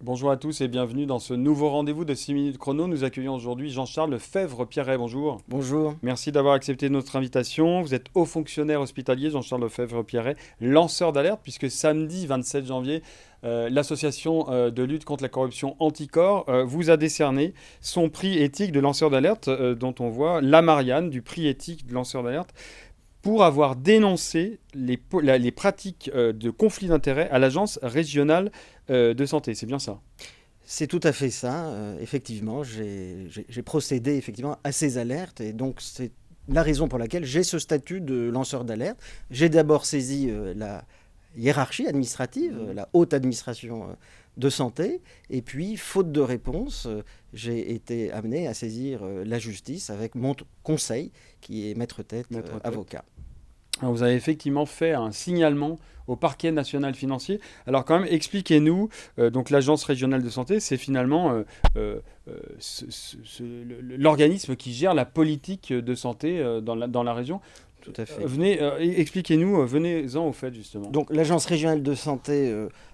Bonjour à tous et bienvenue dans ce nouveau rendez-vous de 6 minutes chrono. Nous accueillons aujourd'hui Jean-Charles Lefebvre-Pierret. Bonjour. Bonjour. Merci d'avoir accepté notre invitation. Vous êtes haut fonctionnaire hospitalier, Jean-Charles Lefebvre-Pierret, lanceur d'alerte, puisque samedi 27 janvier, l'association de lutte contre la corruption Anticor vous a décerné son prix éthique de lanceur d'alerte, dont on voit la Marianne du prix éthique de lanceur d'alerte, pour avoir dénoncé les pratiques de conflit d'intérêts à l'agence régionale de santé. C'est bien ça? C'est tout à fait ça. Effectivement, j'ai procédé effectivement à ces alertes et donc c'est la raison pour laquelle j'ai ce statut de lanceur d'alerte. J'ai d'abord saisi la hiérarchie administrative, la haute administration de santé, et puis, faute de réponse, j'ai été amené à saisir la justice avec mon conseil qui est maître tête Maître Tête. avocat. Alors, vous avez effectivement fait un signalement au parquet national financier. Alors quand même, expliquez-nous, donc l'agence régionale de santé, c'est finalement l'organisme qui gère la politique de santé dans la région. Tout à fait. Venez, expliquez-nous, venez-en au fait justement. Donc l'Agence régionale de santé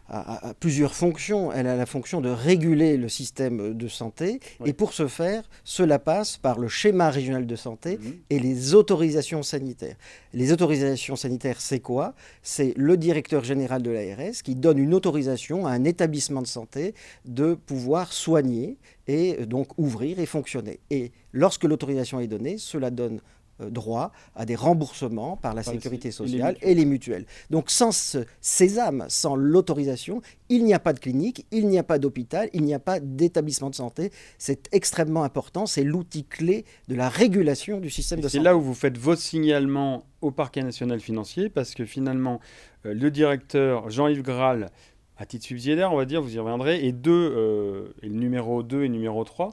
a plusieurs fonctions. Elle a la fonction de réguler le système de santé. Oui. Et pour ce faire, cela passe par le schéma régional de santé Mhm. et les autorisations sanitaires. Les autorisations sanitaires, c'est quoi? C'est le directeur général de l'ARS qui donne une autorisation à un établissement de santé de pouvoir soigner et donc ouvrir et fonctionner. Et lorsque l'autorisation est donnée, cela donne droit à des remboursements par la Par sécurité et les sociale mutuelles. et les mutuelles. Donc sans ce sésame, sans l'autorisation, il n'y a pas de clinique, il n'y a pas d'hôpital, il n'y a pas d'établissement de santé. C'est extrêmement important, c'est l'outil clé de la régulation du système Et de c'est santé. là où vous faites vos signalements au parquet national financier, parce que finalement, le directeur Jean-Yves Graal, à titre subsidiaire, on va dire, vous y reviendrez, et le numéro 2 et le numéro 3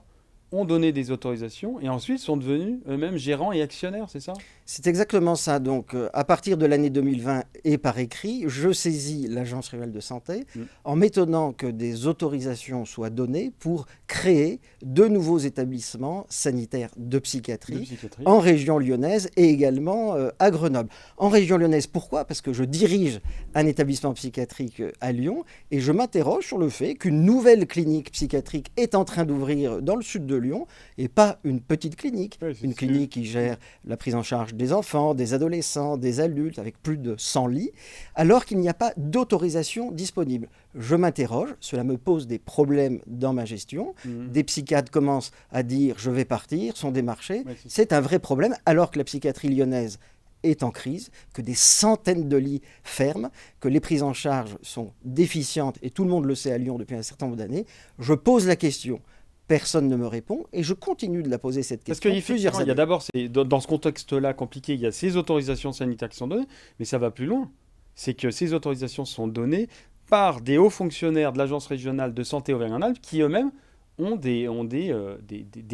ont donné des autorisations et ensuite sont devenus eux-mêmes gérants et actionnaires, c'est ça? C'est exactement ça. Donc, à partir de l'année 2020 et par écrit, je saisis l'Agence régionale de santé Mm. en m'étonnant que des autorisations soient données pour créer de nouveaux établissements sanitaires de De psychiatrie psychiatrie. en région lyonnaise et également à Grenoble. En région lyonnaise, pourquoi? Parce que je dirige un établissement psychiatrique à Lyon et je m'interroge sur le fait qu'une nouvelle clinique psychiatrique est en train d'ouvrir dans le sud de Lyon et pas une petite clinique, Ouais, c'est une sûr. clinique qui gère la prise en charge des enfants, des adolescents, des adultes avec plus de 100 lits, alors qu'il n'y a pas d'autorisation disponible. Je m'interroge, cela me pose des problèmes dans ma gestion. Mhm. Des psychiatres commencent à dire je vais partir, sont démarchés. Ouais, c'est ça. C'est un vrai problème alors que la psychiatrie lyonnaise est en crise, que des centaines de lits ferment, que les prises en charge sont déficientes et tout le monde le sait à Lyon depuis un certain nombre d'années. Je pose la question, personne ne me répond et je continue de la poser cette Parce question plusieurs qu'effectivement, il y a années. d'abord, dans ce contexte-là compliqué, il y a ces autorisations sanitaires qui sont données, mais ça va plus loin. C'est que ces autorisations sont données par des hauts fonctionnaires de l'Agence régionale de santé Auvergne-Rhône-Alpes qui eux-mêmes ont des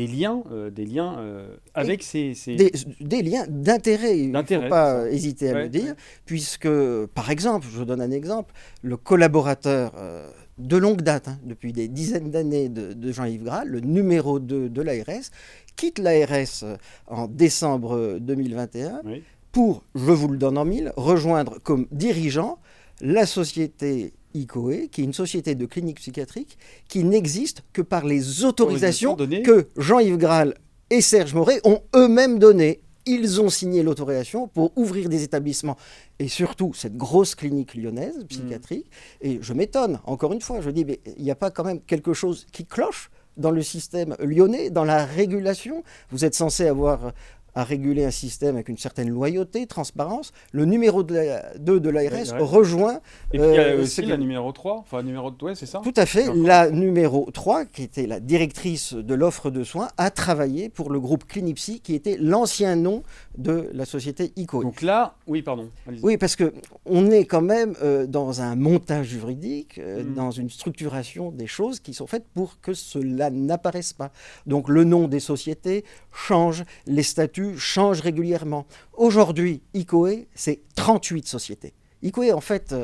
liens, Et avec ces des liens d'intérêt, il ne faut d'intérêt, c'est pas ça. hésiter à le Ouais, dire, ouais. puisque, par exemple, je vous donne un exemple, le collaborateur de longue date, hein, depuis des dizaines d'années de Jean-Yves Graal, le numéro 2 de l'ARS, quitte l'ARS en décembre 2021 Oui. pour, je vous le donne en mille, rejoindre comme dirigeant la société ICOE, qui est une société de clinique psychiatrique qui n'existe que par les Autorisation autorisations donnée. que Jean-Yves Graal et Serge Moret ont eux-mêmes données. Ils ont signé l'autorisation pour ouvrir des établissements et surtout cette grosse clinique lyonnaise psychiatrique. Et je m'étonne, encore une fois, je dis, mais il n'y a pas quand même quelque chose qui cloche dans le système lyonnais, dans la régulation? Vous êtes censé avoir à réguler un système avec une certaine loyauté, transparence. Le numéro 2 de l'ARS Ouais. rejoint Et puis il y a ce aussi que- la numéro 3, enfin numéro ouais, c'est ça. tout à fait. D'accord. La numéro 3, qui était la directrice de l'offre de soins, a travaillé pour le groupe Clinipsy, qui était l'ancien nom de la société ICO. Donc là, oui, pardon. Allez-y. Oui, parce qu'on est quand même dans un montage juridique, Mm. dans une structuration des choses qui sont faites pour que cela n'apparaisse pas. Donc le nom des sociétés change, les statuts changent régulièrement. Aujourd'hui, ICOE, c'est 38 sociétés. ICO est en fait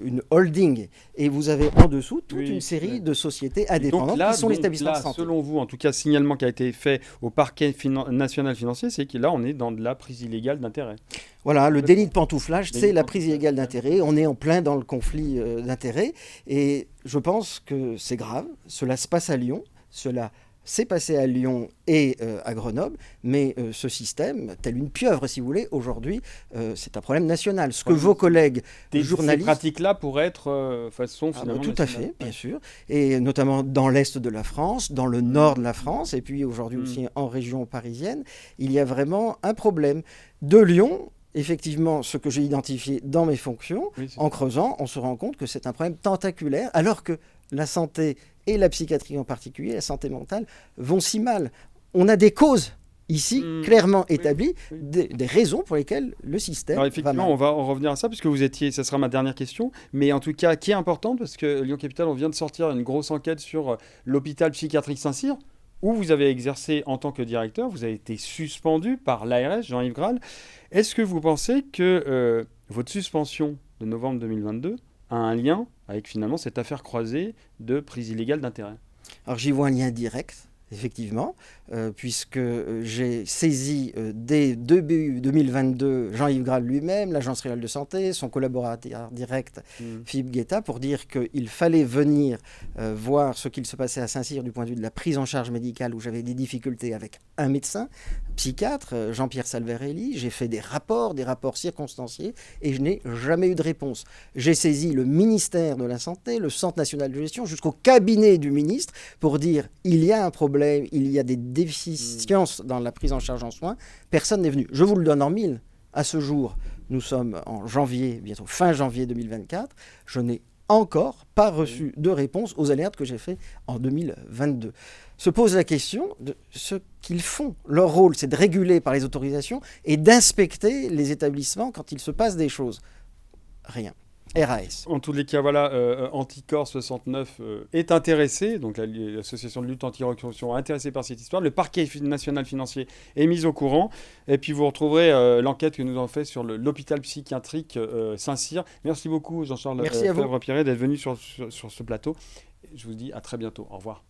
une holding et vous avez en dessous toute une série de sociétés indépendantes qui sont les établissements de santé. Selon vous, en tout cas, signalement qui a été fait au parquet national financier, c'est que là, on est dans de la prise illégale d'intérêt. Voilà, le délit de pantouflage, c'est la prise illégale d'intérêt. On est en plein dans le conflit d'intérêts et je pense que c'est grave. Cela se passe à Lyon, cela s'est passé à Lyon et à Grenoble, mais ce système, tel une pieuvre si vous voulez, aujourd'hui, c'est un problème national. Ce que vos collègues journalistes... Ces pratiques-là pourraient être façon finalement tout à fait, bien sûr, et notamment dans l'est de la France, dans le nord de la France, et puis aujourd'hui aussi en région parisienne, il y a vraiment un problème. De Lyon, effectivement, ce que j'ai identifié dans mes fonctions, en creusant, on se rend compte que c'est un problème tentaculaire, alors que la santé et la psychiatrie en particulier, la santé mentale, vont si mal. On a des causes ici clairement établies, des raisons pour lesquelles le système Alors effectivement, on va en revenir à ça, puisque vous étiez, ça sera ma dernière question, mais en tout cas, qui est importante, parce que Lyon Capitale, on vient de sortir une grosse enquête sur l'hôpital psychiatrique Saint-Cyr, où vous avez exercé en tant que directeur, vous avez été suspendu par l'ARS, Jean-Yves Graal. Est-ce que vous pensez que votre suspension de novembre 2022 a un lien avec finalement cette affaire croisée de prise illégale d'intérêt? Alors j'y vois un lien direct, effectivement, puisque j'ai saisi dès début 2022 Jean-Yves Graal lui-même, l'Agence régionale de santé, son collaborateur direct Philippe Guetta, pour dire qu'il fallait venir voir ce qu'il se passait à Saint-Cyr du point de vue de la prise en charge médicale, où j'avais des difficultés avec un médecin, psychiatre, Jean-Pierre Salvarelli. J'ai fait des rapports circonstanciés, et je n'ai jamais eu de réponse. J'ai saisi le ministère de la Santé, le Centre national de gestion, jusqu'au cabinet du ministre, pour dire il y a un problème, il y a des déficiences dans la prise en charge en soins. Personne n'est venu. Je vous le donne en mille. À ce jour, nous sommes en janvier, bientôt fin janvier 2024. Je n'ai encore pas reçu de réponse aux alertes que j'ai faites en 2022. Se pose la question de ce qu'ils font. Leur rôle, c'est de réguler par les autorisations et d'inspecter les établissements quand il se passe des choses. Rien. RAS. En tous les cas, voilà, Anticorps 69 est intéressé, donc l'association de lutte anti-corruption est intéressée par cette histoire. Le parquet national financier est mis au courant. Et puis vous retrouverez l'enquête que nous avons fait sur l'hôpital psychiatrique Saint-Cyr. Merci beaucoup Jean-Charles Febvre-Pierret d'être venu sur ce plateau. Je vous dis à très bientôt. Au revoir.